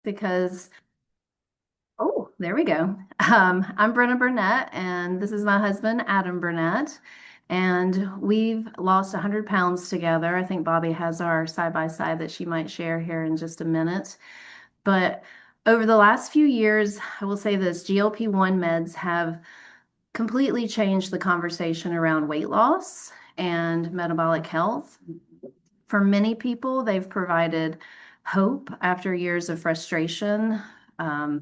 because, oh, there we go. I'm Brenna Burnett, and this is my husband, Adam Burnett. And we've lost 100 pounds together. I think Bobby has our side by side that she might share here in just a minute. But over the last few years, I will say this, GLP-1 meds have completely changed the conversation around weight loss and metabolic health. For many people, they've provided hope after years of frustration,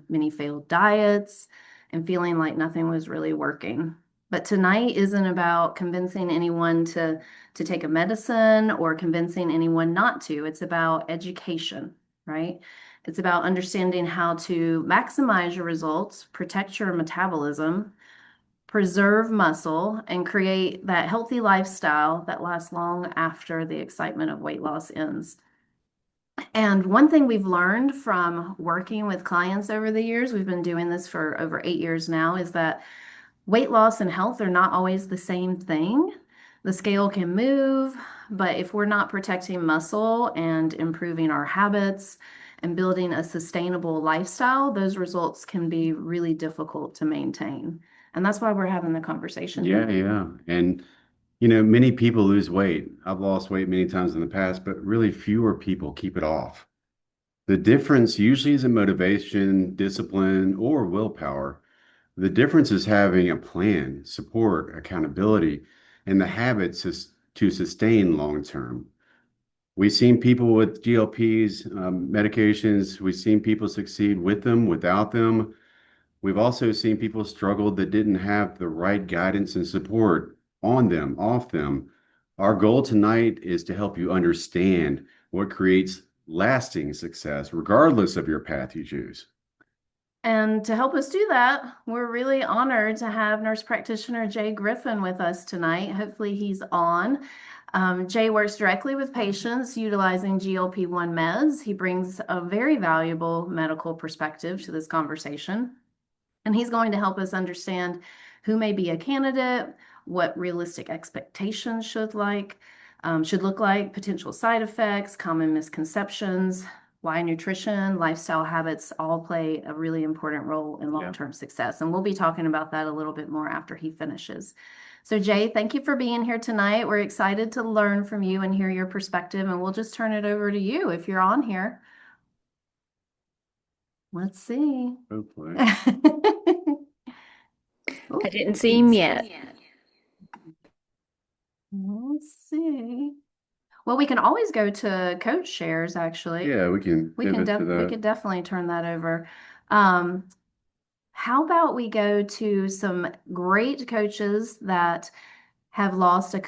many failed diets, and feeling like nothing was really working. But tonight isn't about convincing anyone to take a medicine or convincing anyone not to. It's about education, right? It's about understanding how to maximize your results, protect your metabolism, preserve muscle, and create that healthy lifestyle that lasts long after the excitement of weight loss ends. And one thing we've learned from working with clients over the years, we've been doing this for over 8 years now, is that weight loss and health are not always the same thing. The scale can move, but if we're not protecting muscle and improving our habits and building a sustainable lifestyle, those results can be really difficult to maintain. And that's why we're having the conversation Yeah, tonight. yeah. And, many people lose weight. I've lost weight many times in the past, but really fewer people keep it off. The difference usually isn't motivation, discipline, or willpower. The difference is having a plan, support, accountability, and the habits to sustain long term. We've seen people with GLPs, medications. We've seen people succeed with them, without them. We've also seen people struggle that didn't have the right guidance and support on them, off them. Our goal tonight is to help you understand what creates lasting success, regardless of your path you choose. And to help us do that, we're really honored to have nurse practitioner Jay Griffin with us tonight. Hopefully, he's on. Jay works directly with patients utilizing GLP-1 meds. He brings a very valuable medical perspective to this conversation, and he's going to help us understand who may be a candidate, what realistic expectations should look like, potential side effects, common misconceptions, why nutrition, lifestyle habits all play a really important role in Yeah. long-term success. And we'll be talking about that a little bit more after he finishes. So, Jay, thank you for being here tonight. We're excited to learn from you and hear your perspective, and we'll just turn it over to you if you're on here. Let's see. Hopefully. Oh, I didn't see him yet. let's see. Well, we can always go to coach shares, actually. Yeah, we can pivot to We that. could definitely turn that over. Um, how about we go to some great coaches that have lost I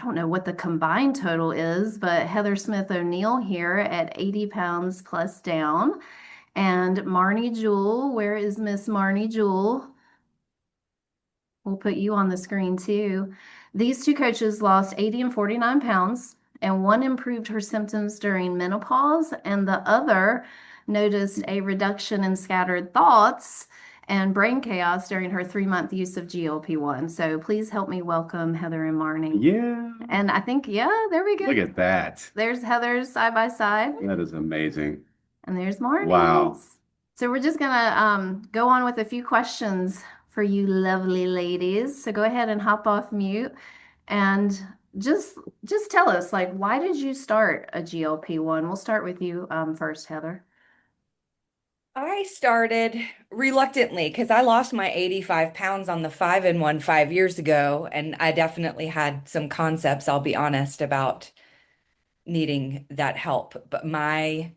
don't know what the combined total is, but Heather Smith O'Neill here at 80 pounds plus down. And Marnie Jewell, where is Miss Marnie Jewell? We'll put you on the screen too. These two coaches lost 80 and 49 pounds, and one improved her symptoms during menopause, and the other noticed a reduction in scattered thoughts and brain chaos during her 3 month use of GLP-1. So please help me welcome Heather and Marnie. Yeah, And I think, yeah, there we look go. at that. There's Heather's side by side. That is amazing. And there's Wow. Marnie's. So we're just gonna go on with a few questions for you lovely ladies. So go ahead and hop off mute and just just tell us, like, why did you start a GLP-1? We'll start with you first, Heather. I started reluctantly because I lost my 85 pounds on the 5-in-1 5 years ago. And I definitely had some concepts, I'll be honest, about needing that help. But my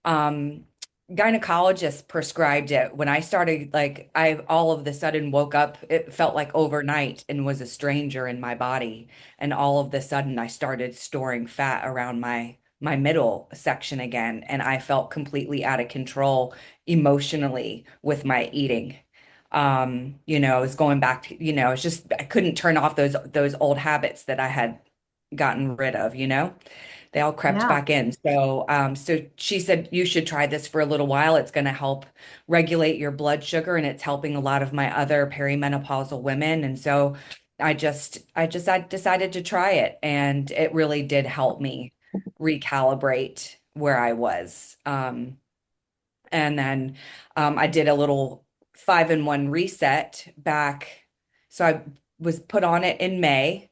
um, gynecologist prescribed it. When I started, like, I all of the sudden woke up, it felt like overnight and was a stranger in my body. And all of the sudden, I started storing fat around my middle section again. And I felt completely out of control emotionally with my eating. I was going back to, it's just I couldn't turn off those old habits that I had gotten rid of, they all crept Yeah. back in. So she said, you should try this for a little while. It's going to help regulate your blood sugar, and it's helping a lot of my other perimenopausal women. And so I decided to try it, and it really did help me recalibrate where I was. And then I did a little 5-in-1 reset back. So I was put on it in May.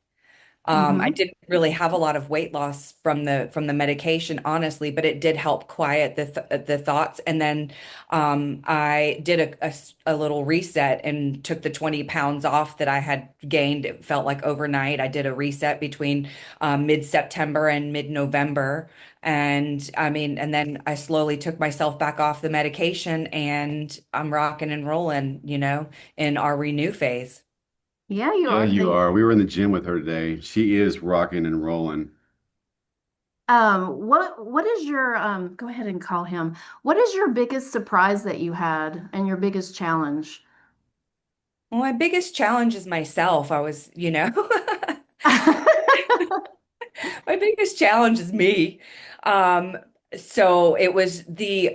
I Mm-hmm. didn't really have a lot of weight loss from the medication, honestly, but it did help quiet the thoughts. And then I did a little reset and took the 20 pounds off that I had gained. It felt like overnight. I did a reset between mid-September and mid-November. And I mean, and then I slowly took myself back off the medication and I'm rocking and rolling, in our renew phase. Yeah, you Yeah, are. you are. We were in the gym with her today. She is rocking and rolling. What is your go ahead and call him. What is your biggest surprise that you had and your biggest challenge? Well, my biggest challenge is myself. My biggest challenge is me. Um, so it was the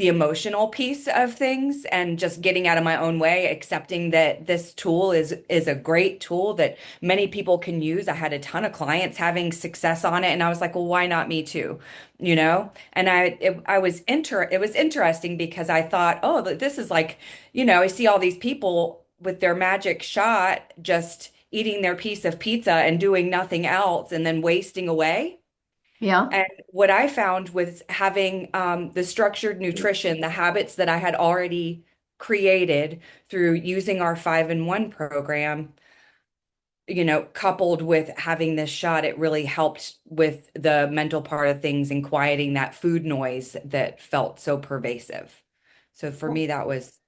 emotional piece of things and just getting out of my own way, accepting that this tool is a great tool that many people can use. I had a ton of clients having success on it, and I was like, well, why not me too? And it was interesting because I thought, oh, this is like, I see all these people with their magic shot just eating their piece of pizza and doing nothing else and then wasting away. Yeah. And what I found was having the structured nutrition, the habits that I had already created through using our 5-in-1 program, coupled with having this shot, it really helped with the mental part of things and quieting that food noise that felt so pervasive. So for me, that was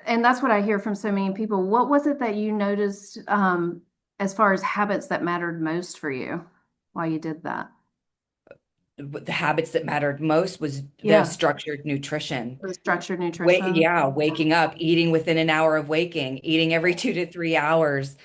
And that's what I hear from so many people. What was it that you noticed as far as habits that mattered most for you while you did that? the habits that mattered most was the Yeah, structured nutrition. the structured nutrition. Yeah, waking up, eating within an hour of waking, eating every 2 to 3 hours,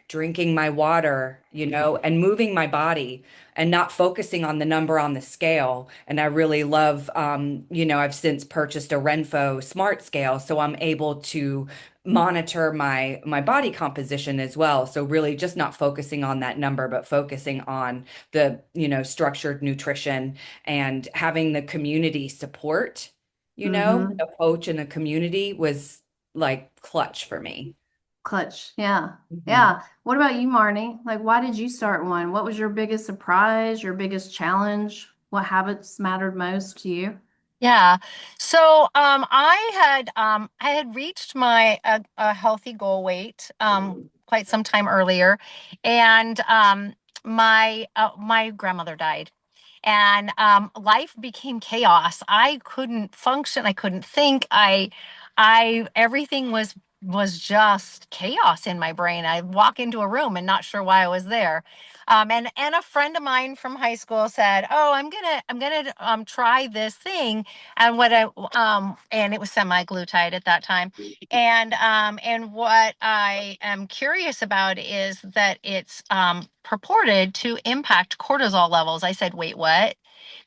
drinking my water, and moving my body and not focusing on the number on the scale. And I really love, I've since purchased a Renpho smart scale, so I'm able to monitor my body composition as well. So really just not focusing on that number, but focusing on the, structured nutrition and having the community support, Mm-hmm. a coach and a community was like clutch for me. Clutch. Yeah. Mhm. Yeah. What about you, Marnie? Like, why did you start one? What was your biggest surprise, your biggest challenge? What habits mattered most to you? Yeah. So I had reached my a healthy goal weight quite some time earlier, and my grandmother died, and life became chaos. I couldn't function. I couldn't think. I everything was just chaos in my brain. I walk into a room and not sure why I was there. And a friend of mine from high school said, "Oh, I'm gonna try this thing," and and it was semi-glutide at that time. And what I am curious about is that it's purported to impact cortisol levels. I said, "Wait, what?"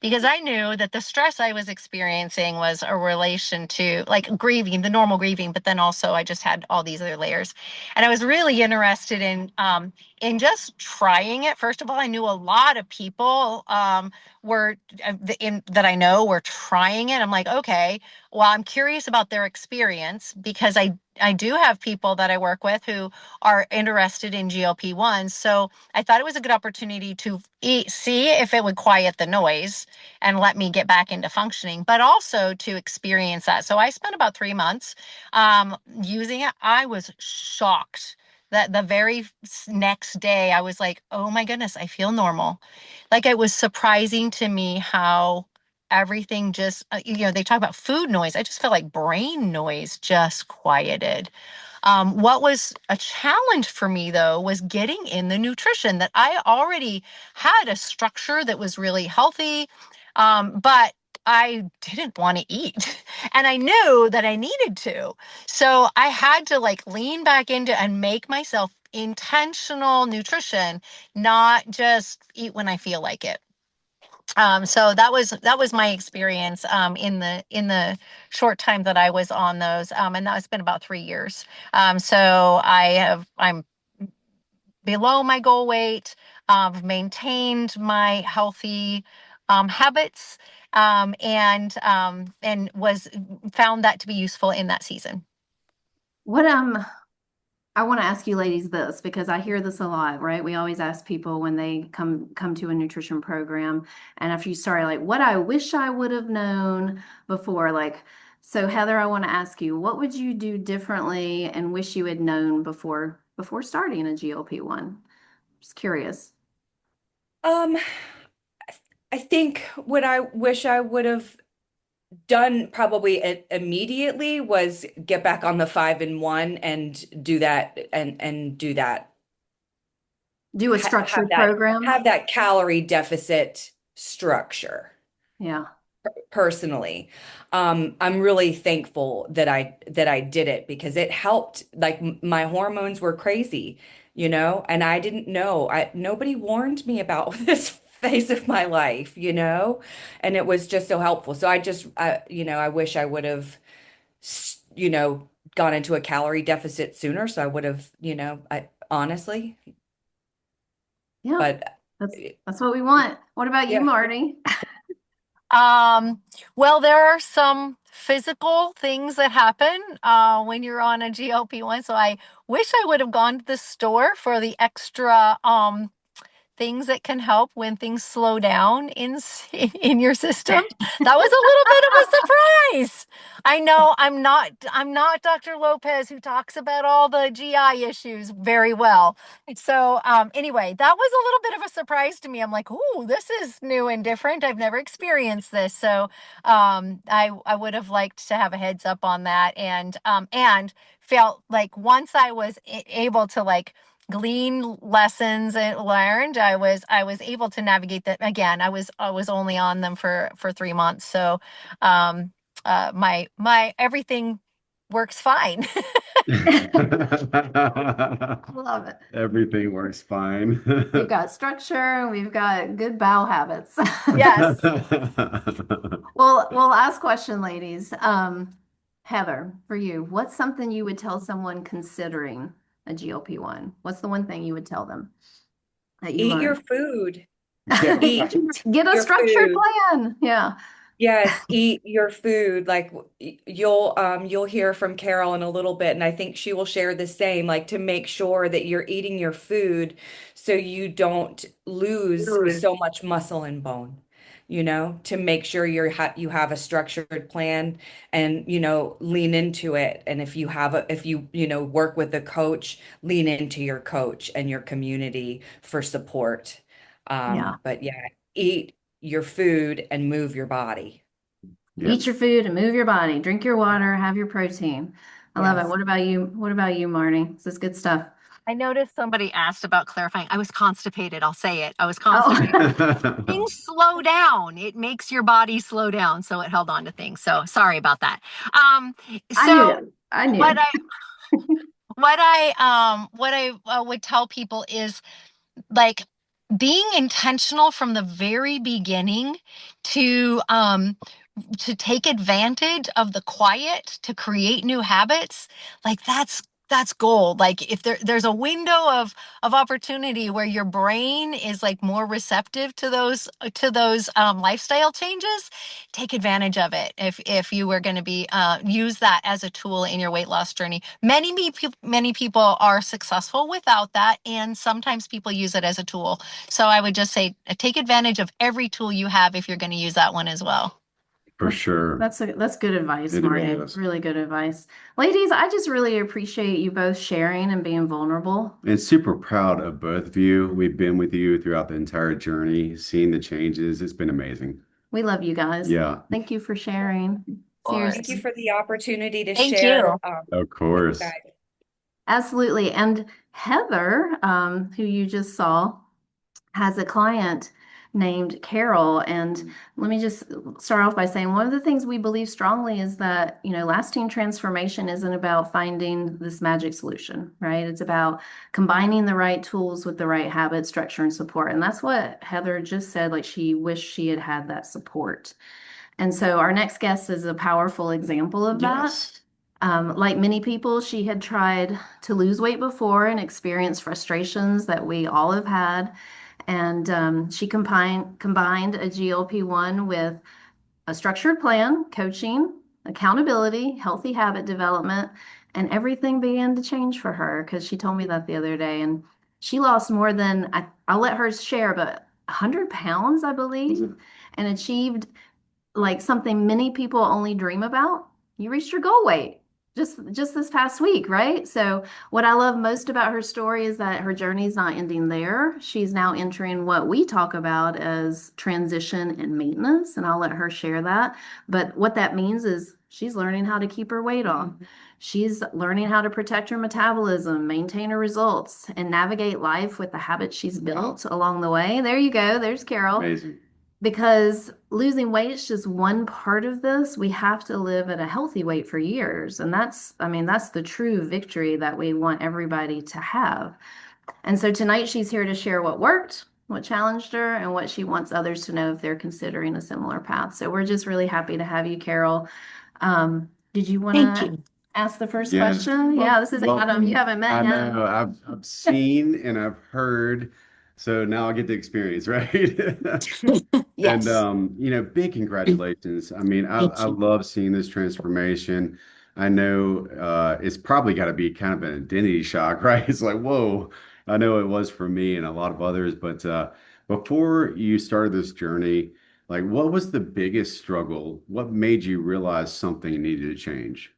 Because I knew that the stress I was experiencing was a relation to like grieving, the normal grieving, but then also I just had all these other layers. And I was really interested in just trying it. First of all, I knew a lot of people were in that I know were trying it. I'm like, okay, well, I'm curious about their experience because I do have people that I work with who are interested in GLP-1. So I thought it was a good opportunity to see if it would quiet the noise and let me get back into functioning, but also to experience that. So I spent about 3 months using it. I was shocked that the very next day I was like, oh my goodness, I feel normal. Like it was surprising to me how everything just, they talk about food noise. I just felt like brain noise just quieted. What was a challenge for me, though, was getting in the nutrition that I already had a structure that was really healthy, but I didn't want to eat. And I knew that I needed to. So I had to like lean back into and make myself intentional nutrition, not just eat when I feel like it. So that was my experience in the short time that I was on those, and that's been about 3 years. So I'm below my goal weight, maintained my healthy habits, and was found that to be useful in that season. What I want to ask you ladies this because I hear this a lot, right? We always ask people when they come to a nutrition program, and after you start, like, what I wish I would have known before. Like, so Heather, I want to ask you, what would you do differently and wish you had known before starting a GLP-1? Just curious. Um, I think what I wish I would have done probably immediately was get back on the 5-in-1 and do that and do that. Do a Have structured that program. have that calorie deficit structure. Yeah. Personally, I'm really thankful that I did it because it helped. Like my hormones were crazy, and I didn't know. Nobody warned me about this phase of my life, and it was just so helpful. So I wish I would have, gone into a calorie deficit sooner. So I would have, I honestly, Yeah. but That's what we want. What about you, yeah. Marty? Well, there are some physical things that happen when you're on a GLP-1. So I wish I would have gone to the store for the extra things that can help when things slow down in your system. That was a little bit of a surprise. I know I'm not Dr. Lopez who talks about all the GI issues very well. So anyway, that was a little bit of a surprise to me. I'm like, ooh, this is new and different. I've never experienced this. So I would have liked to have a heads up on that, and felt like once I was able to like glean lessons and learned, I was able to navigate that. Again, I was only on them for 3 months, so my everything works fine. Love it. Everything works fine. We've got structure and we've got good bowel habits. Yes. Well, last question, ladies. Heather, for you, what's something you would tell someone considering a GLP-1? What's the one thing you would tell them that you Eat your learned? food. Yeah. Eat Get a your structured food. plan. Yeah. Yes, eat your food. Like you'll hear from Carol in a little bit, and I think she will share the same, like to make sure that you're eating your food so you don't lose so much muscle and bone. To make sure you have a structured plan and lean into it. And if you work with a coach, lean into your coach and your community for support. Yeah. But yeah, eat your food and move your body. Yeah. Eat your food and move your body. Drink your water, have your protein. I love it. Yes. What about you? What about you, Marty? This is good stuff. I noticed somebody asked about clarifying. I was constipated. I'll say it. I was Oh, constipated. Things slow down. It makes your body slow down, so it held on to things. So sorry about that. I knew So that. I what knew. I what I would tell people is like being intentional from the very beginning to take advantage of the quiet to create new habits. Like that's gold. Like if there's a window of opportunity where your brain is like more receptive to those lifestyle changes, take advantage of it. If you were going to be use that as a tool in your weight loss journey, many people are successful without that, and sometimes people use it as a tool. So I would just say take advantage of every tool you have if you're going to use that one as well. For sure. That's good advice, It Marty. is. Really good advice. Ladies, I just really appreciate you both sharing and being vulnerable. And super proud of both of you. We've been with you throughout the entire journey, seeing the changes. It's been amazing. We love you guys. Yeah, Thank you for sharing. Thank you Seriously. for the opportunity to Thank you. share of with you course. guys. Absolutely. And Heather, who you just saw, has a client named Carol. And let me just start off by saying one of the things we believe strongly is that, lasting transformation isn't about finding this magic solution, right? It's about combining the right tools with the right habit, structure, and support. And that's what Heather just said, like she wished she had had that support. And so our next guest is a powerful example of that. Yes. Like many people, she had tried to lose weight before and experienced frustrations that we all have had. And she combined a GLP-1 with a structured plan, coaching, accountability, healthy habit development, and everything began to change for her because she told me that the other day. And she lost more than, I'll let her share, but 100 pounds, I believe, and achieved like something many people only dream about. You reached your goal weight just this past week, right? So what I love most about her story is that her journey is not ending there. She's now entering what we talk about as transition and maintenance, and I'll let her share that. But what that means is she's learning how to keep her weight off. She's learning how to protect her metabolism, maintain her results, and navigate life with the habits she's built along the way. There you go. There's Carol. Amazing. Because losing weight is just one part of this. We have to live at a healthy weight for years. And that's, I mean, that's the true victory that we want everybody to have. And so tonight she's here to share what worked, what challenged her, and what she wants others to know if they're considering a similar path. So we're just really happy to have you, Carol. Did you want Thank to you. ask the first Yes. question? Yeah, this is Well, Adam. You haven't met I him. know I've seen and I've heard, so now I get the experience, right? And Yes, big congratulations. I mean, I thank you. love seeing this transformation. I know it's probably got to be kind of an identity shock, right? It's like, whoa. I know it was for me and a lot of others, but before you started this journey, like what was the biggest struggle? What made you realize something needed to change?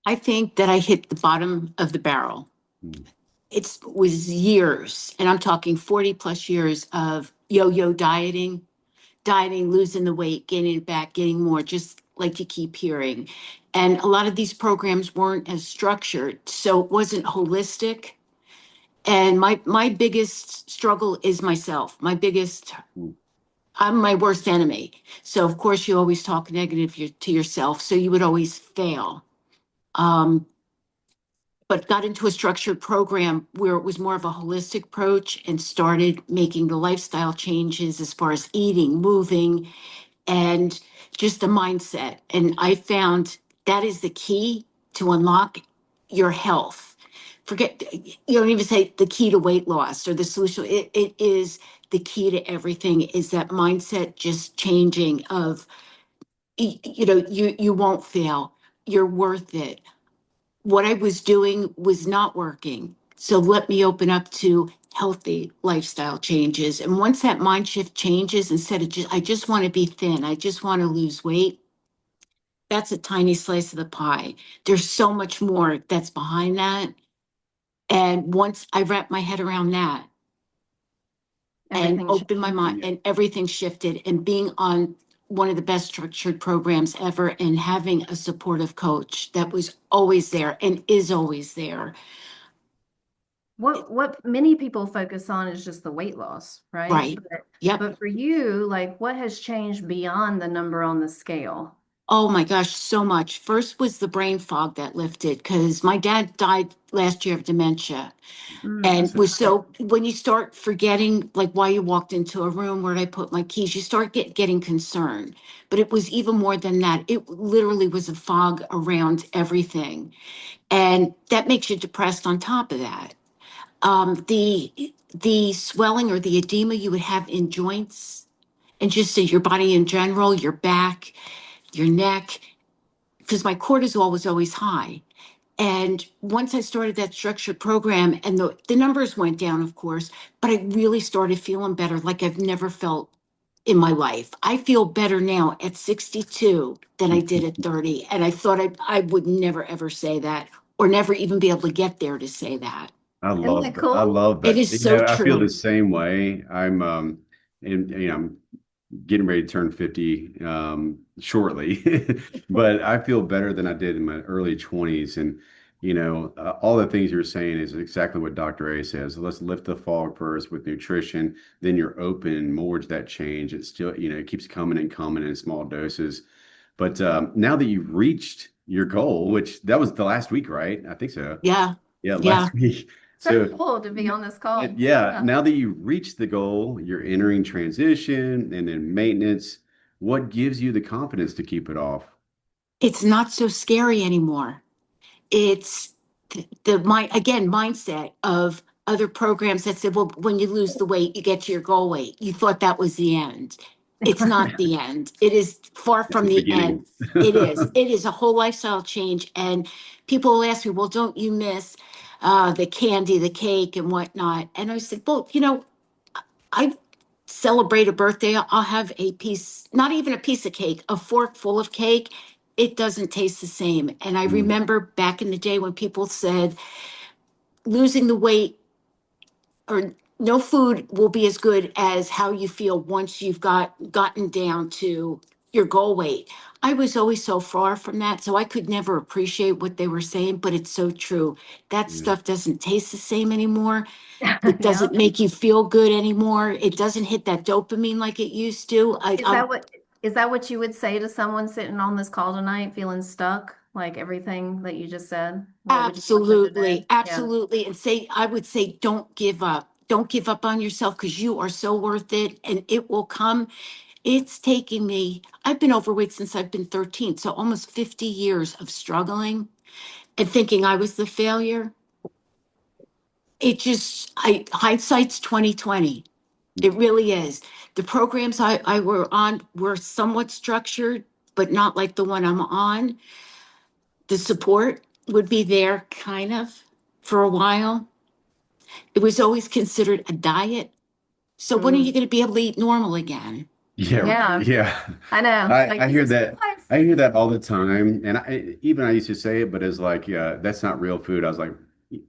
I think that I hit the bottom of the barrel. Mm. It was years, and I'm talking 40 plus years of yo-yo dieting, losing the weight, gaining it back, getting more, just like you keep hearing. And a lot of these programs weren't as structured, so it wasn't holistic. And my biggest struggle is myself. I'm my worst enemy. So of course you always talk negative to yourself. So you would always fail. Um, but got into a structured program where it was more of a holistic approach and started making the lifestyle changes as far as eating, moving, and just the mindset. And I found that is the key to unlock your health. Forget, you don't even say the key to weight loss or the solution. It is the key to everything is that mindset just changing of, you won't fail. You're worth it. What I was doing was not working. So let me open up to healthy lifestyle changes. And once that mind shift changes, instead of I just want to be thin, I just want to lose weight, that's a tiny slice of the pie. There's so much more that's behind that. And once I wrapped my head around that and Everything opened my changed. mind, and everything shifted, and being on one of the best structured programs ever and having a supportive coach that was always there and is always there. What many people focus on is just the weight loss, right? Right. Yep. But for you, like what has changed beyond the number on the scale? Oh my gosh, so much. First was the brain fog that lifted because my dad died last year of dementia. I'm And so was sorry. so when you start forgetting like why you walked into a room, where did I put my keys, you start getting concerned. But it was even more than that. It literally was a fog around everything. And that makes you depressed on top of that. The swelling or the edema you would have in joints and just your body in general, your back, your neck, because my cortisol was always high. And once I started that structured program and the numbers went down, of course, but I really started feeling better like I've never felt in my life. I feel better now at 62 than I did at 30. And I thought I would never, ever say that or never even be able to get there to say that. Isn't that I cool? love It that. is so I feel the true. same way. I'm getting ready to turn 50 shortly, but I feel better than I did in my early 20s. And all the things you're saying is exactly what Dr. A says. Let's lift the fog first with nutrition, then you're open more to that change. It's still, it keeps coming and coming in small doses. But now that you've reached your goal, which that was the last week, right? I think so. Yeah. Yeah, Yeah. last week. So So, cool to be on this call. yeah, Yeah. now that you reach the goal, you're entering transition and then maintenance. What gives you the confidence to keep it off? It's not so scary anymore. It's the mind again, mindset of other programs that said, well, when you lose the weight, you get to your goal weight. You thought that was the end. It's not the end. It is far It's from the the beginning. end. It is. It is a whole lifestyle change. And people will ask me, well, don't you miss the candy, the cake, and whatnot? And I said, well, I celebrate a birthday. I'll have a piece, not even a piece of cake, a fork full of cake. It doesn't taste the same. And I Mm, remember back in the day when people said losing the weight or no food will be as good as how you feel once you've gotten down to your goal weight. I was always so far from that, so I could never appreciate what they were saying, but it's so true. That yeah. stuff doesn't taste the same anymore. It Yeah. doesn't make you feel good anymore. It doesn't hit that dopamine like it used to. Is that what you would say to someone sitting on this call tonight feeling stuck? Like everything that you just said? What would you tell them today? Absolutely, Yeah. absolutely. And I would say, don't give up. Don't give up on yourself because you are so worth it and it will come. It's taking me, I've been overweight since I've been 13, so almost 50 years of struggling and thinking I was the failure. Hindsight's 2020. It really is. The programs I were on were somewhat structured, but not like the one I'm on. The support would be there kind of for a while. It was always considered a diet. So when are you Mm. going to be able to eat normal again? Yeah, right. Yeah, Yeah. I know. I, Like I this hear is that. life. I hear that all the time. And I used to say it, but it's like, yeah, that's not real food. I was like,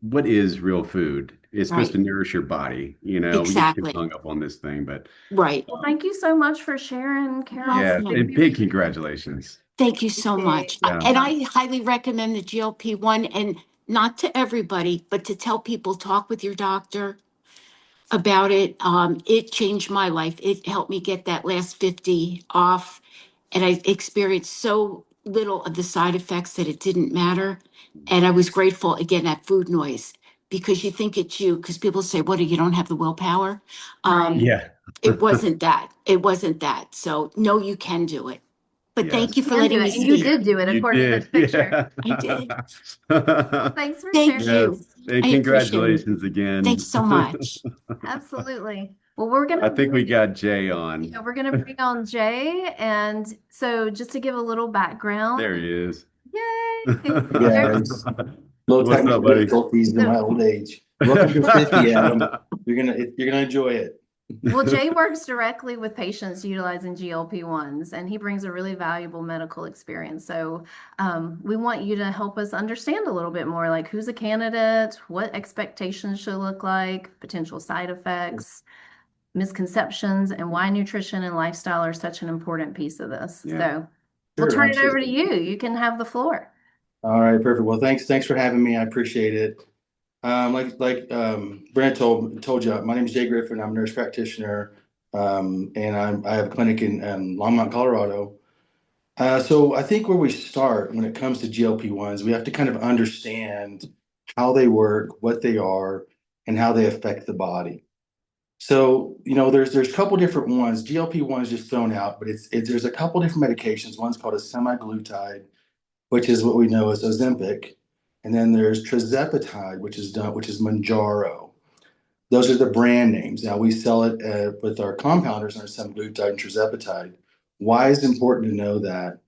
what is real food? It's supposed to Right. nourish your body. We get too Exactly. hung up on this thing, but Right. Well, thank you so much for sharing, Carol. yeah, Welcome. and big congratulations. Thank you so Appreciate much. it. Yeah. And I highly recommend the GLP-1 and not to everybody, but to tell people, talk with your doctor about it. It changed my life. It helped me get that last 50 off. And I experienced so little of the side effects that it didn't matter. And I was grateful again at food noise because you think it's you, because people say, what, you don't have the willpower? Right. Yeah. It wasn't that. It wasn't that. So no, you can do it. But thank Yes. you for Can do letting me it. And you speak. did do it You according to the did. picture. Yeah. I did. Well, thanks for Thank sharing. you. Yes. And I appreciate it. congratulations Thanks again. so much. Absolutely. Well, we're I gonna think we bring, got Jay on. we're gonna bring on Jay. And so just to give a little background, There he is. yay! There, Guys, little What's up, technical buddy? difficulties in so, my old age. Welcome to 50, Adam. You're gonna enjoy it. well, Jay works directly with patients utilizing GLP-1s, and he brings a really valuable medical experience. So we want you to help us understand a little bit more, like who's a candidate, what expectations should look like, potential side effects, misconceptions, and why nutrition and lifestyle are such an important piece of this. Yeah. So we'll Sure, turn it over to absolutely. you. You can have the floor. All right, perfect. Well, thanks for having me. I appreciate it. Brent told you, my name is Jay Griffin. I'm a nurse practitioner, and I have a clinic in Longmont, Colorado. So I think where we start when it comes to GLP-1s, we have to kind of understand how they work, what they are, and how they affect the body. So, there's a couple different ones. GLP-1 is just thrown out, but there's a couple different medications. One's called a semaglutide, which is what we know as Ozempic, and then there's tirzepatide, which is Mounjaro. Those are the brand names. Now we sell it with our compounders under semaglutide and tirzepatide. Why is it important to know that?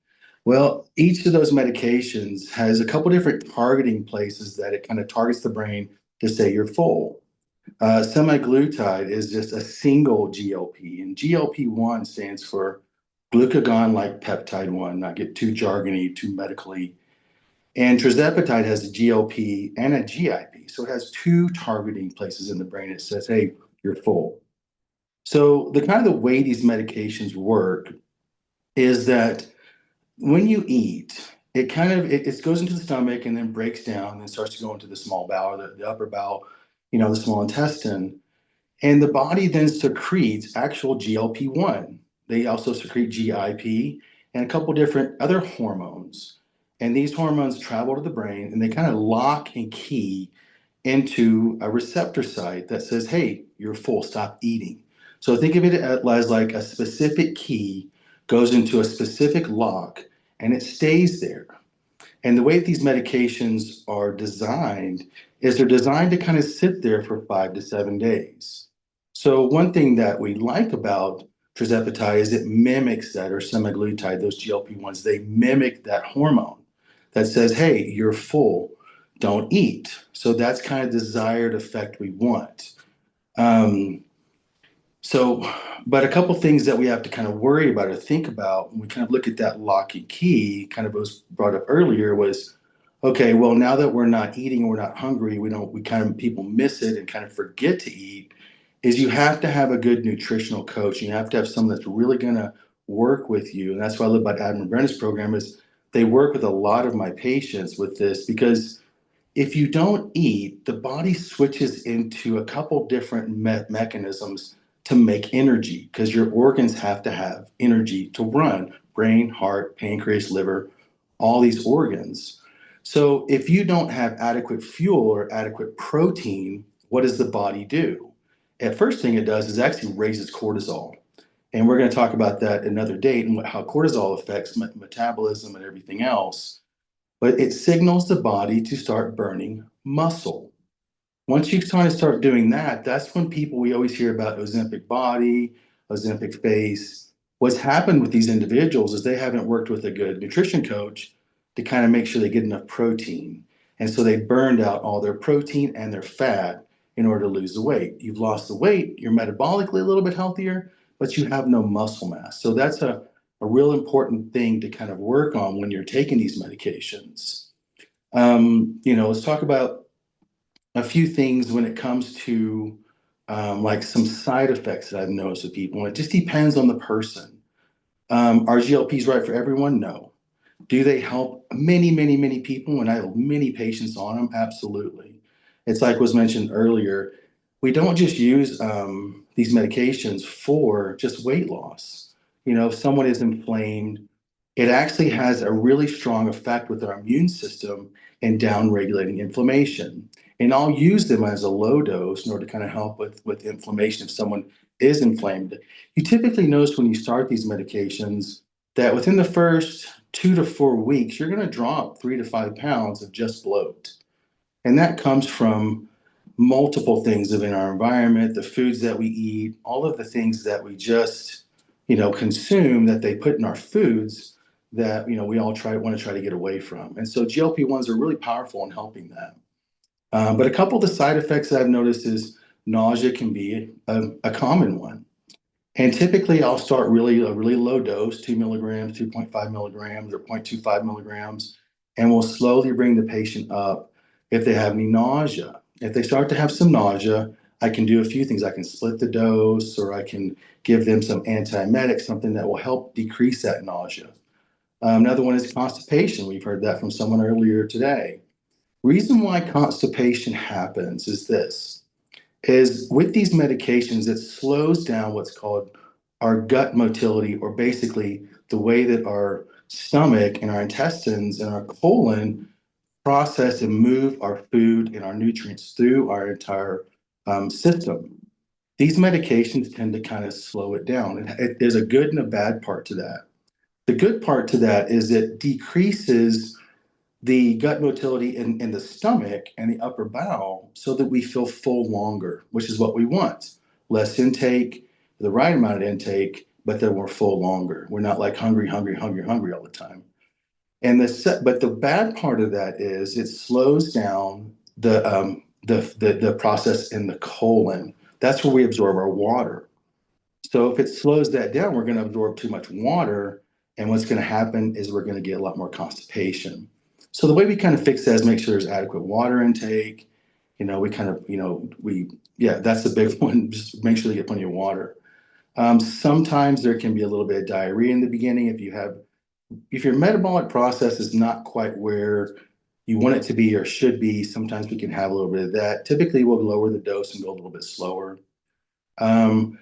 Well, each of those medications has a couple different targeting places that it kind of targets the brain to say you're full. Semaglutide is just a single GLP, and GLP-1 stands for glucagon-like peptide 1, not get too jargony, too medically. And tirzepatide has a GLP and a GIP, so it has two targeting places in the brain. It says, hey, you're full. So the kind of the way these medications work is that when you eat, it goes into the stomach and then breaks down and starts to go into the small bowel or the upper bowel, the small intestine. And the body then secretes actual GLP-1. They also secrete GIP and a couple different other hormones. And these hormones travel to the brain and they kind of lock and key into a receptor site that says, hey, you're full, stop eating. So think of it as like a specific key goes into a specific lock and it stays there. And the way these medications are designed is they're designed to kind of sit there for 5 to 7 days. So one thing that we like about tirzepatide is it mimics that, or semaglutide, those GLP-1s, they mimic that hormone that says, hey, you're full, don't eat. So that's kind of the desired effect we want. Um, so, but a couple things that we have to kind of worry about or think about when we kind of look at that lock and key, kind of was brought up earlier, was okay, well, now that we're not eating, we're not hungry, we kind of, people miss it and kind of forget to eat, is you have to have a good nutritional coach. You have to have someone that's really going to work with you. And that's what I love about Adam and Brenna's program is they work with a lot of my patients with this because if you don't eat, the body switches into a couple different mechanisms to make energy because your organs have to have energy to run brain, heart, pancreas, liver, all these organs. So if you don't have adequate fuel or adequate protein, what does the body do? At first thing it does is actually raises cortisol. And we're going to talk about that another date and how cortisol affects metabolism and everything else, but it signals the body to start burning muscle. Once you kind of start doing that, that's when people, we always hear about Ozempic body, Ozempic face. What's happened with these individuals is they haven't worked with a good nutrition coach to kind of make sure they get enough protein. And so they burned out all their protein and their fat in order to lose the weight. You've lost the weight, you're metabolically a little bit healthier, but you have no muscle mass. So that's a real important thing to kind of work on when you're taking these medications. Let's talk about a few things when it comes to like some side effects that I've noticed with people. And it just depends on the person. Are GLPs right for everyone? No. Do they help many, many, many people? And I have many patients on them. Absolutely. It's like was mentioned earlier. We don't just use these medications for just weight loss. If someone is inflamed, it actually has a really strong effect with our immune system in down regulating inflammation. And I'll use them as a low dose in order to kind of help with inflammation if someone is inflamed. You typically notice when you start these medications that within the first 2 to 4 weeks, you're going to drop 3 to 5 pounds of just bloat. And that comes from multiple things within our environment, the foods that we eat, all of the things that we just, consume that they put in our foods that, we all want to try to get away from. And so GLP-1s are really powerful in helping that. But a couple of the side effects that I've noticed is nausea can be a common one. And typically I'll start a really low dose, 2 milligrams, 2.5 milligrams, or 0.25 milligrams, and we'll slowly bring the patient up if they have any nausea. If they start to have some nausea, I can do a few things. I can split the dose, or I can give them some antiemetic, something that will help decrease that nausea. Another one is constipation. We've heard that from someone earlier today. Reason why constipation happens is this is with these medications, it slows down what's called our gut motility, or basically the way that our stomach and our intestines and our colon process and move our food and our nutrients through our entire system. These medications tend to kind of slow it down. There's a good and a bad part to that. The good part to that is it decreases the gut motility in the stomach and the upper bowel so that we feel full longer, which is what we want. Less intake, the right amount of intake, but then we're full longer. We're not like hungry, hungry, hungry, hungry all the time. But the bad part of that is it slows down the process in the colon. That's where we absorb our water. So if it slows that down, we're going to absorb too much water, and what's going to happen is we're going to get a lot more constipation. So the way we kind of fix that is make sure there's adequate water intake. We kind of, yeah, that's the big one. Just make sure they get plenty of water. Sometimes there can be a little bit of diarrhea in the beginning if your metabolic process is not quite where you want it to be or should be. Sometimes we can have a little bit of that. Typically, we'll lower the dose and go a little bit slower. Um,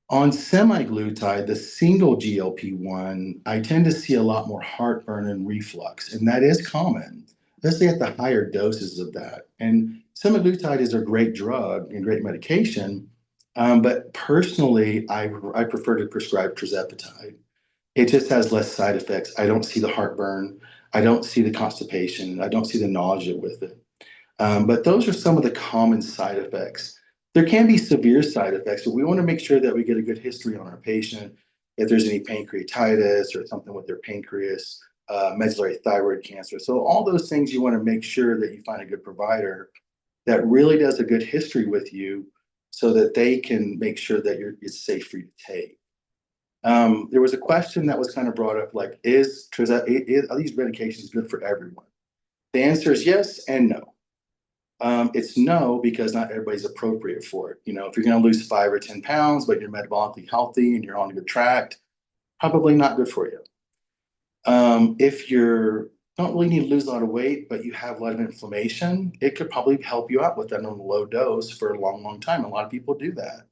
on semaglutide, the single GLP-1, I tend to see a lot more heartburn and reflux, and that is common, especially at the higher doses of that. And semaglutide is a great drug and great medication, but personally, I prefer to prescribe tirzepatide. It just has less side effects. I don't see the heartburn. I don't see the constipation. I don't see the nausea with it. But those are some of the common side effects. There can be severe side effects, but we want to make sure that we get a good history on our patient. If there's any pancreatitis or something with their pancreas, medullary thyroid cancer. So all those things you want to make sure that you find a good provider that really does a good history with you so that they can make sure that it's safe for you to take. There was a question that was kind of brought up, like, are these medications good for everyone? The answer is yes and no. It's no, because not everybody's appropriate for it. You know, if you're going to lose 5 or 10 pounds, but you're metabolically healthy and you're on a good track, probably not good for you. If you don't really need to lose a lot of weight, but you have a lot of inflammation, it could probably help you out with that on a low dose for a long, long time. A lot of people do that.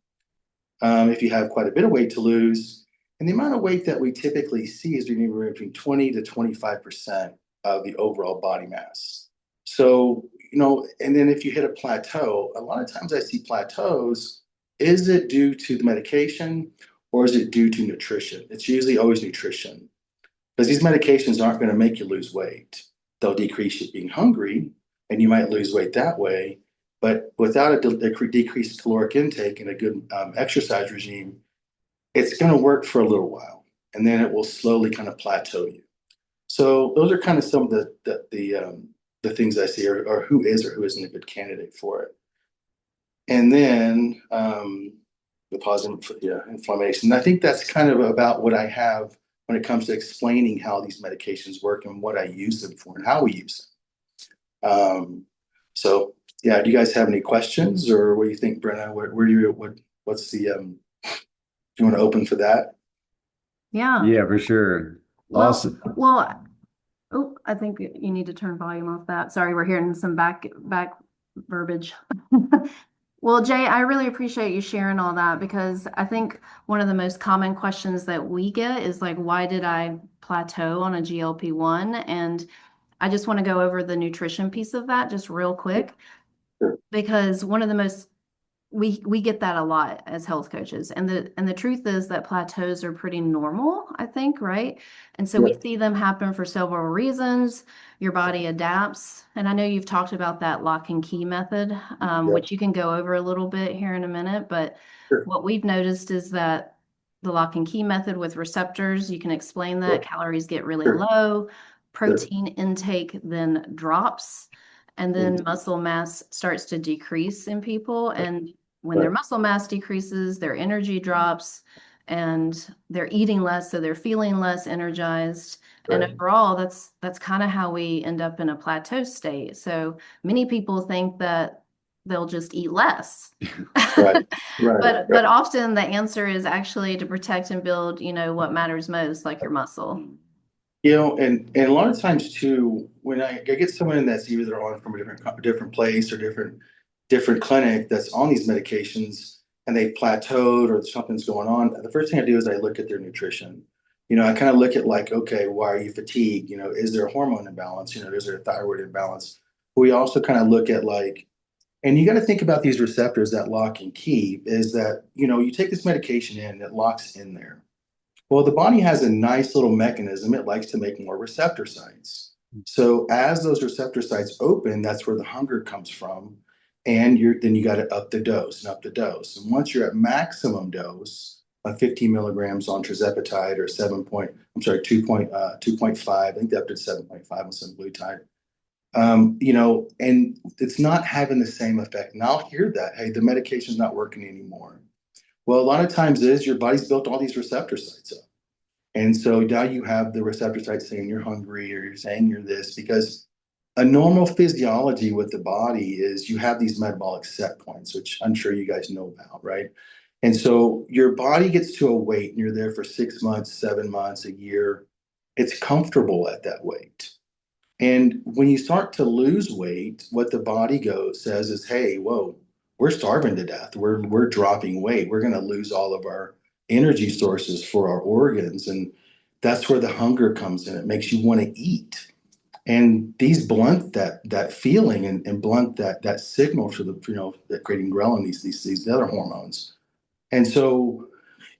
If you have quite a bit of weight to lose, and the amount of weight that we typically see is anywhere between 20 to 25% of the overall body mass. So, you know, and then if you hit a plateau, a lot of times I see plateaus. Is it due to the medication or is it due to nutrition? It's usually always nutrition, because these medications aren't going to make you lose weight. They'll decrease you being hungry, and you might lose weight that way. But without a decreased caloric intake and a good exercise regime, it's going to work for a little while, and then it will slowly kind of plateau you. So those are kind of some of the things I see, or who is or who isn't a good candidate for it. And then the positive, inflammation. I think that's kind of about what I have when it comes to explaining how these medications work and what I use them for and how we use them. So yeah, do you guys have any questions, or what do you think, Brenna? What's the do you want to open for that? Yeah. Yeah, for sure. Well, Awesome. well, oh, I think you need to turn volume off that. Sorry, we're hearing some back verbiage. Well, Jay, I really appreciate you sharing all that, because I think one of the most common questions that we get is like, why did I plateau on a GLP-1? And I just want to go over the nutrition piece of that just real quick, Sure. because one of the most we get that a lot as health coaches, and the truth is that plateaus are pretty normal, I think, right? And so we Yeah. see them happen for several reasons. Your body adapts, and I know you've talked about that lock and key method, Yeah. which you can go over a little bit here in a minute. But Sure. what we've noticed is that the lock and key method with receptors, you can explain that Sure. calories get really Sure. low, Sure. protein intake then drops, and then Mhm. muscle mass starts to decrease in people. And when their Right. muscle mass decreases, their energy drops, and they're eating less, so they're feeling less energized. And Right. overall, that's kind of how we end up in a plateau state. So many people think that they'll just eat less. Right. Right. But often the answer is actually to protect and build, what matters most, like your muscle. You know, and a lot of times too, when I get someone that's either on from a different place or different clinic that's on these medications and they plateaued or something's going on, the first thing I do is I look at their nutrition. You know, I kind of look at like, okay, why are you fatigued? You know, is there a hormone imbalance? You know, is there a thyroid imbalance? We also kind of look at like, and you got to think about these receptors that lock and key is that, you know, you take this medication in, it locks in there. Well, the body has a nice little mechanism. It likes to make more receptor sites. So as those receptor sites open, that's where the hunger comes from. And then you got to up the dose and up the dose. And once you're at maximum dose of 15 milligrams on tirzepatide or 2.5, I think they're up to 7.5 on some glutide. You know, and it's not having the same effect. And I'll hear that, hey, the medication's not working anymore. Well, a lot of times is your body's built all these receptor sites up. And so now you have the receptor sites saying you're hungry or you're saying you're this, because a normal physiology with the body is you have these metabolic set points, which I'm sure you guys know about, right? And so your body gets to a weight and you're there for 6 months, 7 months, a year. It's comfortable at that weight. And when you start to lose weight, what the body says is, hey, whoa, we're starving to death. We're dropping weight. We're going to lose all of our energy sources for our organs. And that's where the hunger comes in. It makes you want to eat. And these blunt that feeling and blunt that signal for the, that creating ghrelin, these other hormones. And so,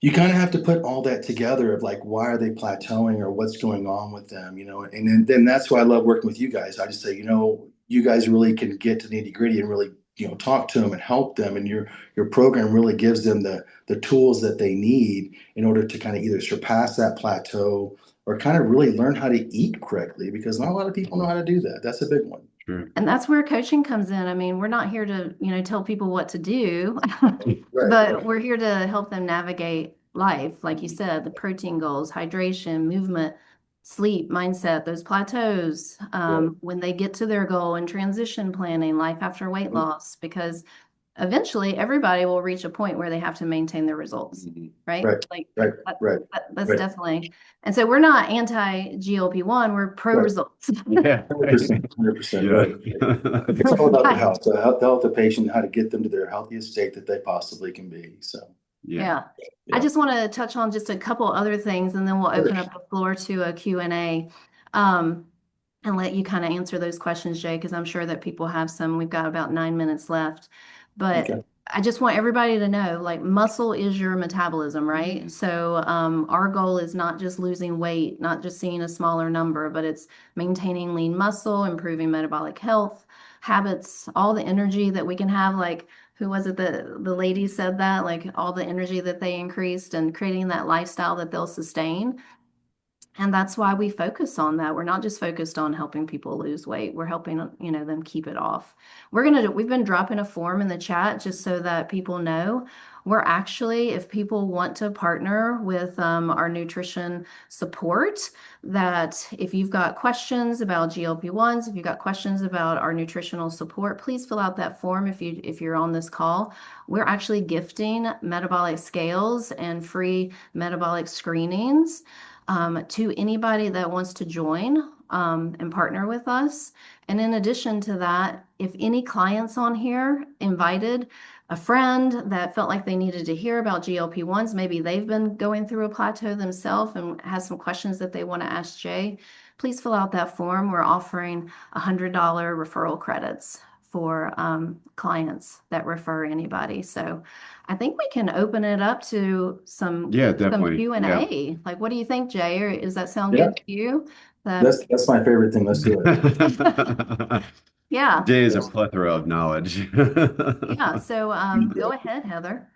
you kind of have to put all that together of like, why are they plateauing or what's going on with them, and then that's why I love working with you guys. I just say, you guys really can get to the nitty gritty and really, talk to them and help them. And your program really gives them the tools that they need in order to kind of either surpass that plateau or kind of really learn how to eat correctly, because not a lot of people know how to do that. That's a big one. Sure. And that's where coaching comes in. I mean, we're not here to, tell people what to do, Right. but we're here to help them navigate life. Like you said, the protein goals, hydration, movement, sleep, mindset, those plateaus, Right. when they get to their goal and transition planning, life after weight loss, because eventually everybody will reach a point where they have to maintain their results, right? Right. Like Right. Right. that's Right. definitely. And so we're not anti GLP-1, we're pro Right. results. Yeah. 100%. 100%. Yeah. Right. It's all about the Right. health, the health of the patient, how to get them to their healthiest state that they possibly can be. So, Yeah. Yeah. I yeah. just want to touch on just a couple other things and then we'll Sure. open up the floor to a Q&A. Um, and let you kind of answer those questions, Jay, because I'm sure that people have some. We've got about 9 minutes left. But Okay. I just want everybody to know, like, muscle is your metabolism, right? So our goal is not just losing weight, not just seeing a smaller number, but it's maintaining lean muscle, improving metabolic health, habits, all the energy that we can have. Like, who was it that the lady said that? Like, all the energy that they increased and creating that lifestyle that they'll sustain. And that's why we focus on that. We're not just focused on helping people lose weight. We're helping, them keep it off. We've been dropping a form in the chat just so that people know. We're actually, if people want to partner with our nutrition support, that if you've got questions about GLP-1s, if you've got questions about our nutritional support, please fill out that form if you're on this call. We're actually gifting metabolic scales and free metabolic screenings to anybody that wants to join and partner with us. And in addition to that, if any clients on here invited a friend that felt like they needed to hear about GLP-1s, maybe they've been going through a plateau themselves and has some questions that they want to ask Jay, please fill out that form. We're offering $100 referral credits for clients that refer anybody. So I think we can open it up to some Yeah, definitely. Yeah. Q&A. Like, what do you think, Jay? Or does that sound Yeah. good to you? That's my favorite thing. Let's do it. Yeah. Jay is a Yes. plethora of knowledge. Yeah. So go ahead, Heather.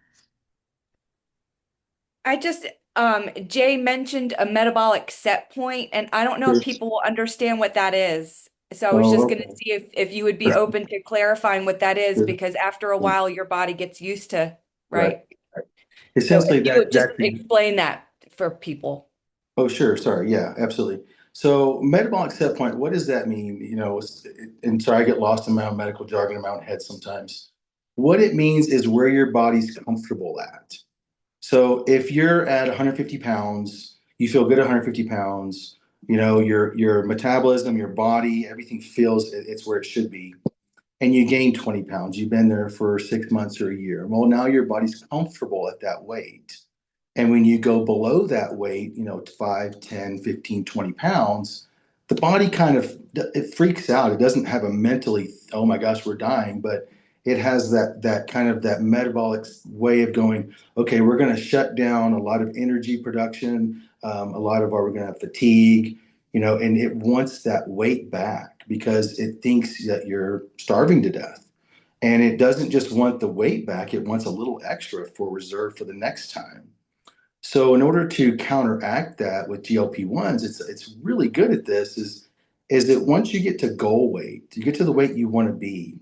I just, Jay mentioned a metabolic set point, and I don't know if Sure. people will understand what that is. So I was just Oh, going to see if you would be open to clarifying what that is, okay. because after a while, your body gets used to, Right. right? Right. So if Essentially, you that would just that explain that for people. Oh, sure. Sorry. Yeah, absolutely. So, metabolic set point, what does that mean? And sorry, I get lost in my own medical jargon in my own head sometimes. What it means is where your body's comfortable at. So, if you're at 150 pounds, you feel good at 150 pounds, your metabolism, your body, everything feels it's where it should be. And you gain 20 pounds, you've been there for 6 months or a year. Well, now your body's comfortable at that weight. And when you go below that weight, 5, 10, 15, 20 pounds, the body kind of it freaks out. It doesn't have a mentally, oh my gosh, we're dying, but it has that kind of that metabolic way of going, okay, we're going to shut down a lot of energy production, a lot of our we're going to have fatigue, and it wants that weight back because it thinks that you're starving to death. And it doesn't just want the weight back, it wants a little extra for reserve for the next time. So in order to counteract that with GLP-1s, it's really good at this is that once you get to goal weight, you get to the weight you want to be,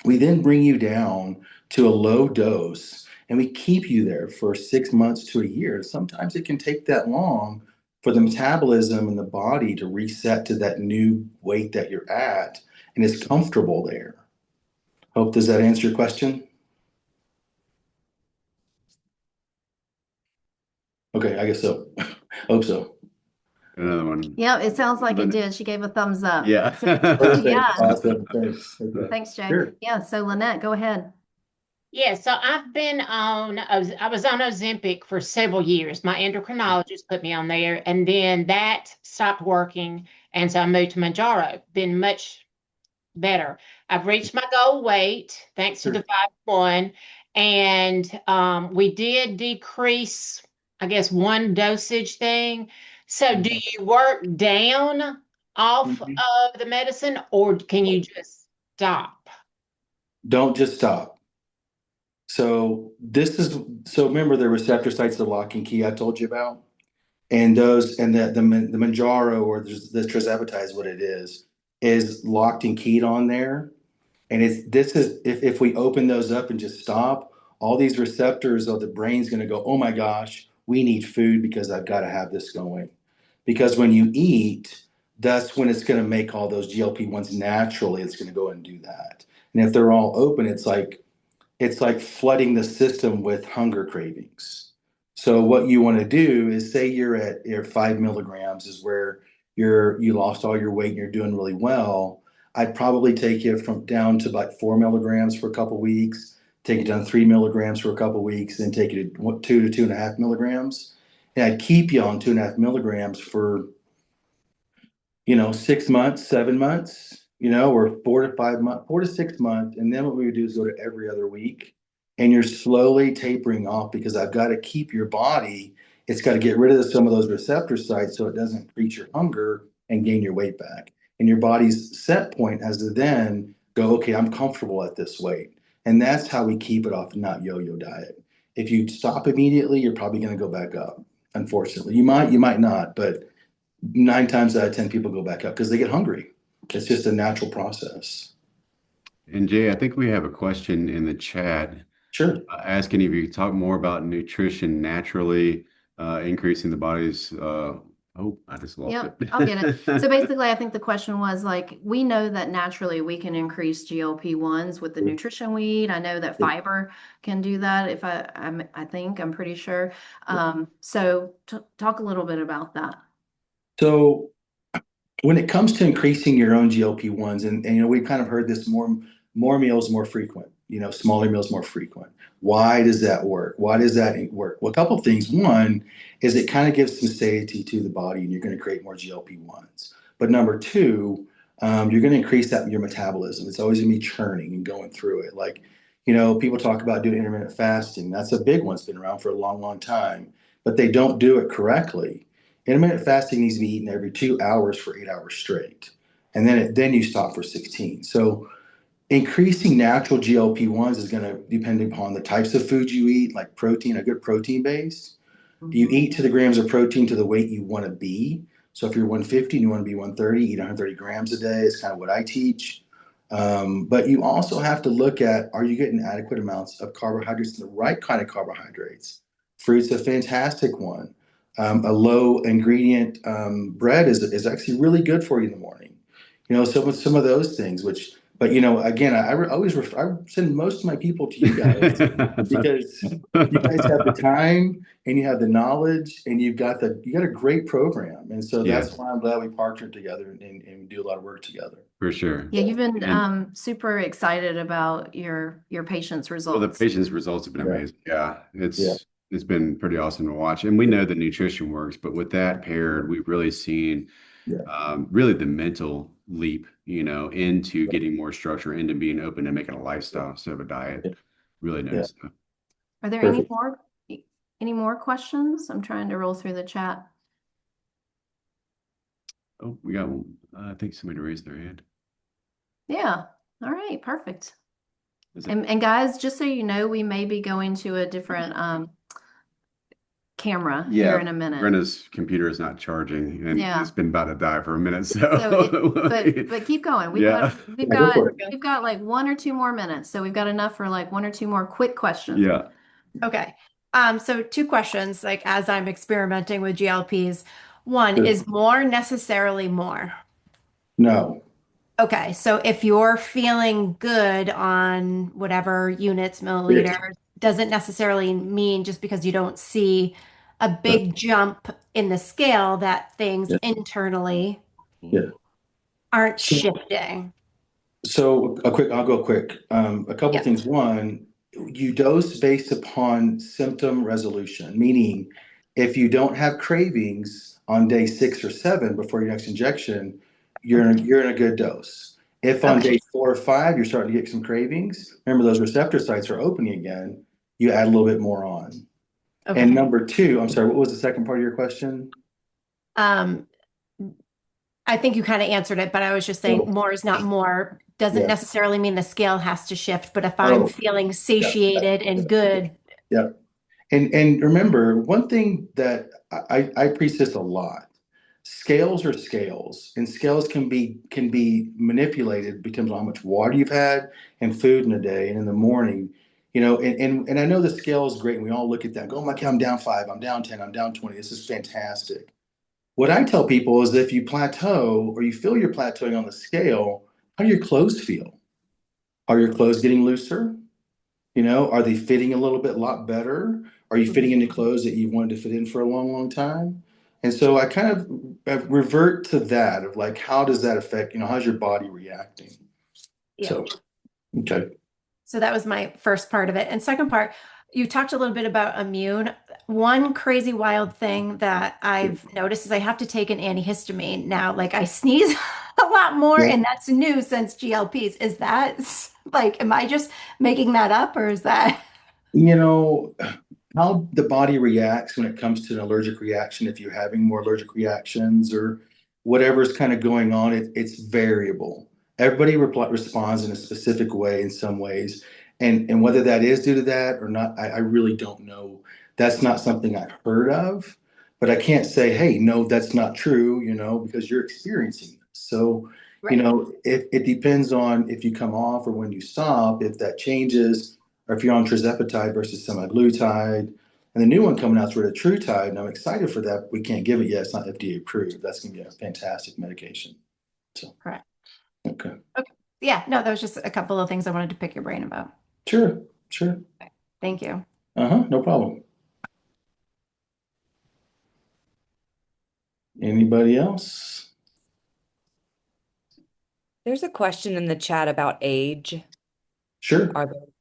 we then bring you down to a low dose and we keep you there for 6 months to a year. Sometimes it can take that long for the metabolism and the body to reset to that new weight that you're at and it's comfortable there. Hope does that answer your question? Okay, I guess so. Hope so. Another one. Yeah, it sounds like it Lynette. did. She gave a thumbs up. Yeah. So, Perfect. yeah. Awesome. Thanks. Okay. Thanks, Jay. Sure. Yeah. So Lynette, go ahead. Yeah, so I've been on, I was on Ozempic for several years. My endocrinologist put me on there, and then that stopped working. And so I moved to Manjaro. Been much better. I've reached my goal weight thanks to Sure. the 5-1. And we did decrease I guess, one dosage thing. So do Mhm. you work down off Mhm. of the medicine or can you just stop? Don't just stop. So remember the receptor sites, the lock and key I told you about? And those and the Manjaro or the Trizepatide is what it is locked and keyed on there. And this is if we open those up and just stop, all these receptors of the brain's going to go, oh my gosh, we need food because I've got to have this going. Because when you eat, that's when it's going to make all those GLP-1s naturally. It's going to go and do that. And if they're all open, it's like flooding the system with hunger cravings. So what you want to do is say you're at 5 milligrams is where you lost all your weight and you're doing really well. I'd probably take you from down to like 4 milligrams for a couple weeks, take it down 3 milligrams for a couple weeks, then take it to 2 to 2.5 milligrams. And I'd keep you on 2.5 milligrams for 6 months, 7 months, or 4 to 5 months, 4 to 6 months. And then what we would do is go to every other week. And you're slowly tapering off because I've got to keep your body, it's got to get rid of some of those receptor sites so it doesn't create your hunger and gain your weight back. And your body's set point has to then go, okay, I'm comfortable at this weight. And that's how we keep it off, not yo-yo diet. If you stop immediately, you're probably going to go back up. Unfortunately, you might not, but 9 times out of 10 people go back up because they get hungry. It's just a natural process. And Jay, I think we have a question in the chat Sure. asking if you could talk more about nutrition naturally, increasing the body's, oh, I just lost Yep, I'll get it. So it. basically, I think the question was like, we know that naturally we can increase GLP-1s with the nutrition we eat. I know that fiber can do that if I think, I'm pretty sure. So t talk a little bit about that. So when it comes to increasing your own GLP-1s, and we've kind of heard this more meals more frequent, smaller meals more frequent. Why does that work? Why does that work? Well, a couple of things. One is it kind of gives some satiety to the body, and you're going to create more GLP-1s. But number two, you're going to increase your metabolism. It's always going to be churning and going through it. Like, people talk about doing intermittent fasting. That's a big one. It's been around for a long, long time, but they don't do it correctly. Intermittent fasting needs to be eaten every 2 hours for 8 hours straight. And then you stop for 16. So increasing natural GLP-1s is going to depend upon the types of food you eat, like protein, a good protein base. You Mhm. eat to the grams of protein to the weight you want to be. So if you're 150 and you want to be 130, eat 130 grams a day is kind of what I teach. But you also have to look at, are you getting adequate amounts of carbohydrates, the right kind of carbohydrates? Fruit's a fantastic one. A low ingredient bread is actually really good for you in the morning. Some of those things, but again, I send most of my people to you guys because you guys have the time and you have the knowledge and you got a great program. And so that's Yes, why I'm glad we partnered together and do a lot of work together. for sure. Yeah, you've been And super excited about your patients' well, the results. patient's results have been Yeah. amazing. Yeah, Yeah. it's been pretty awesome to watch. And we know the nutrition works, but with that paired, we've really seen Yeah. really the mental leap, into getting more structure, into being open and making a lifestyle instead of a diet. Really Yeah. noticed that. Are there Perfect. any more questions? I'm trying to roll through the chat. Oh, we got one. I think somebody raised their hand. Yeah. All right, perfect. Is it? And guys, just so you know, we may be going to a different camera here in a minute. Brenna's computer is not charging and Yeah. it's been about to die for a minute. But keep going. We've Yeah. got like 1 or 2 more minutes. So we've got enough for like 1 or 2 more quick questions. Yeah. Okay. So two questions, like as I'm experimenting with GLPs. One, Sure. is more necessarily more? No. Okay, so if you're feeling good on whatever units, milliliters, doesn't necessarily mean just because you don't see a big jump in the scale that things Yeah. internally Yeah. aren't shifting. So I'll go quick. A couple Yeah. things. One, you dose based upon symptom resolution, meaning if you don't have cravings on day 6 or 7 before your next injection, you're in a good dose. If on Okay. day 4 or 5 you're starting to get some cravings, remember those receptor sites are opening again, you add a little bit more on. Okay. And number two, I'm sorry, what was the second part of your question? Um, I think you kind of answered it, but I was just saying Oh, more is not more. Doesn't yeah. necessarily mean the scale has to shift, but if I'm Oh, feeling yeah. satiated and good, Yeah. And remember, one thing that I preach this a lot. Scales are scales, and scales can be manipulated because of how much water you've had and food in a day and in the morning. And I know the scale is great, and we all look at that and go, oh my God, I'm down 5, I'm down 10, I'm down 20. This is fantastic. What I tell people is if you plateau or you feel you're plateauing on the scale, how do your clothes feel? Are your clothes getting looser? Are they fitting a little bit lot better? Are you fitting into clothes that you wanted to fit in for a long, long time? And so I kind of revert to that of like, how does that affect, how's your body reacting? yeah. So, okay. So that was my first part of it. And second part, you talked a little bit about immune. One crazy wild thing that I've noticed is I have to take an antihistamine now. Like I sneeze a lot more, Yeah. and that's new since GLPs. Is that like, am I just making that up or is that? You know, how the body reacts when it comes to an allergic reaction, if you're having more allergic reactions or whatever's kind of going on, it's variable. Everybody responds in a specific way in some ways. And whether that is due to that or not, I really don't know. That's not something I've heard of, but I can't say, hey, no, that's not true, because you're experiencing this. So, Right. if it depends on if you come off or when you stop, if that changes, or if you're on tirzepatide versus semaglutide. And the new one coming out is retatrutide, and I'm excited for that. We can't give it yet. It's not FDA approved. That's going to be a fantastic medication. So, Correct. okay. Okay. Yeah, no, that was just a couple of things I wanted to pick your brain about. Sure, sure. Thank you. Uh-huh, no problem. Anybody else? There's a question in the chat about age. Sure.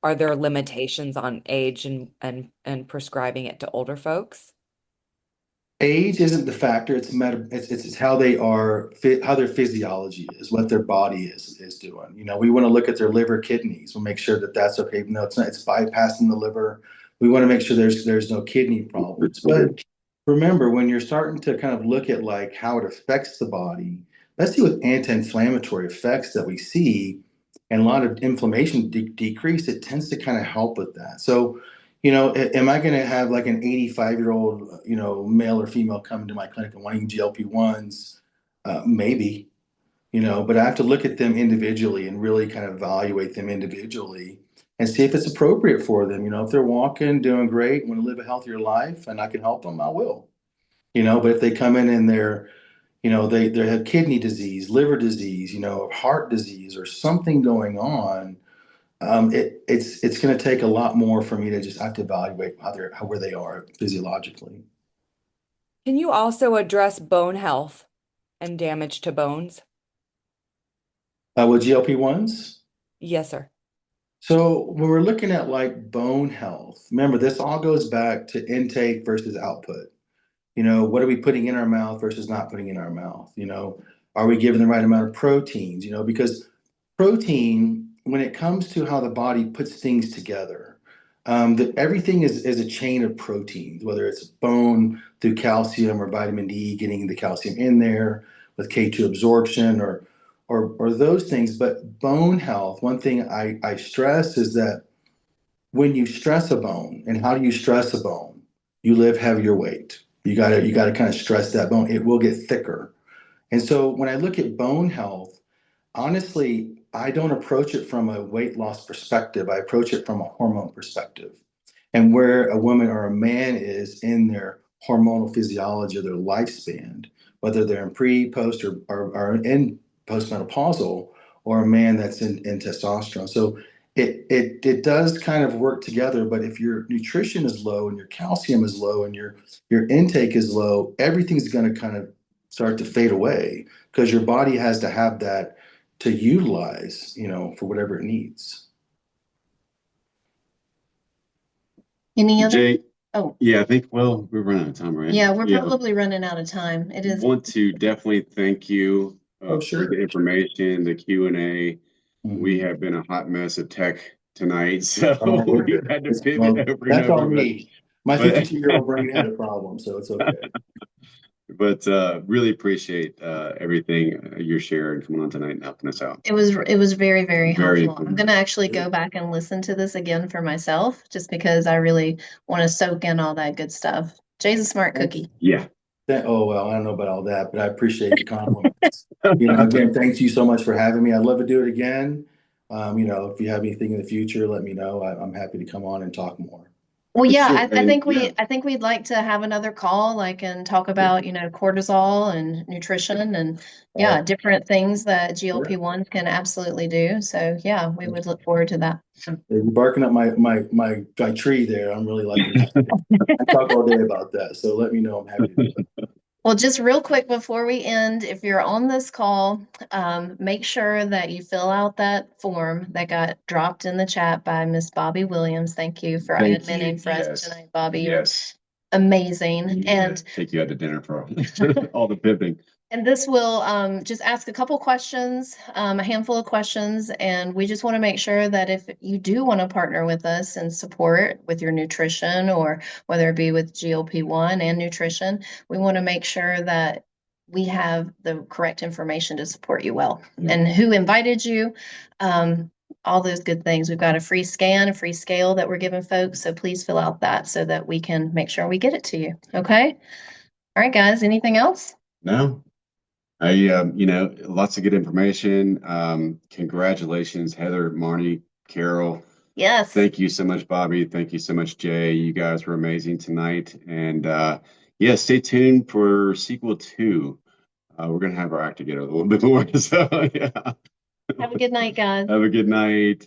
Are there limitations on age and prescribing it to older folks? Age isn't the factor. It's how they are how their physiology is, what their body is doing. We want to look at their liver, kidneys. We'll make sure that that's okay. No, it's not. It's bypassing the liver. We want to make sure there's no kidney problems. But remember, when you're starting to kind of look at like how it affects the body, let's see what anti-inflammatory effects that we see, and a lot of inflammation decrease. It tends to kind of help with that. So am I going to have like an 85-year-old, male or female come to my clinic and wanting GLP-1s? Maybe, but I have to look at them individually and really kind of evaluate them individually and see if it's appropriate for them. If they're walking, doing great, want to live a healthier life and I can help them, I will. But if they come in and they have kidney disease, liver disease, heart disease or something going on, it's going to take a lot more for me to just have to evaluate where they are physiologically. Can you also address bone health and damage to bones? With GLP-1s, Yes, sir. so when we're looking at like bone health, remember this all goes back to intake versus output. What are we putting in our mouth versus not putting in our mouth? Are we giving the right amount of proteins? Because protein, when it comes to how the body puts things together, that everything is a chain of proteins, whether it's bone through calcium or vitamin D, getting the calcium in there with K2 absorption or those things. But bone health, one thing I stress is that when you stress a bone, and how do you stress a bone? You lift heavier weight. You gotta kind of stress that bone. It will get thicker. And so when I look at bone health, honestly, I don't approach it from a weight loss perspective. I approach it from a hormone perspective and where a woman or a man is in their hormonal physiology of their lifespan, whether they're in pre, post, or in postmenopausal, or a man that's in testosterone. So it does kind of work together. But if your nutrition is low and your calcium is low and your intake is low, everything's going to kind of start to fade away because your body has to have that to utilize, for whatever it needs. Any other? Jay, Oh, yeah, I think, well, we're running out of time, right? yeah, we're probably running out of time. It is. Want to definitely thank you Oh, for sure. the information, the Q&A. We have been a hot mess of tech tonight, so Oh, we're we've good. had to pivot over and That's over. on But me. My But 52-year-old brain had a problem, so it's okay. but really appreciate everything you're sharing, coming on tonight and helping us out. It was very, very Very helpful. I'm gonna actually Yeah. go back and listen to this again for myself, just because I really want to soak in all that good stuff. Jay's a smart cookie. Yeah. Oh, well, I don't know about all that, but I appreciate the compliments. Again, thank you so much for having me. I'd love to do it again. If you have anything in the future, let me know. I'm happy to come on and talk more. Well, For yeah, sure. I think Yeah. I think we'd like to have another call, like, and talk about, cortisol and nutrition and Oh, different things that yeah. GLP-1s can absolutely do. So yeah, we would look forward to that. You're barking up my tree there. I'm really liking that. I talk all day about that, so let me know. I'm happy to do it. Well, just real quick before we end, if you're on this call, make sure that you fill out that form that got dropped in the chat by Miss Bobby Williams. Thank you for Thank admitting you. for us Yes. tonight, Bobby. You're Yes. amazing. And Take you out to dinner for all the pimping. this will just ask a couple questions, a handful of questions, and we just want to make sure that if you do want to partner with us and support with your nutrition, or whether it be with GLP-1 and nutrition, we want to make sure that we have the correct information to support you well. Yeah. And who invited you, all those good things. We've got a free scan, a free scale that we're giving folks, so please fill out that so that we can make sure we get it to you. Okay? All right, guys, anything else? No. Lots of good information. Congratulations, Heather, Marnie, Carol. Yes. Thank you so much, Bobby. Thank you so much, Jay. You guys were amazing tonight. And yeah, stay tuned for sequel 2. We're gonna have our act together a little bit more. So yeah. Have a good night, guys. Have a good night.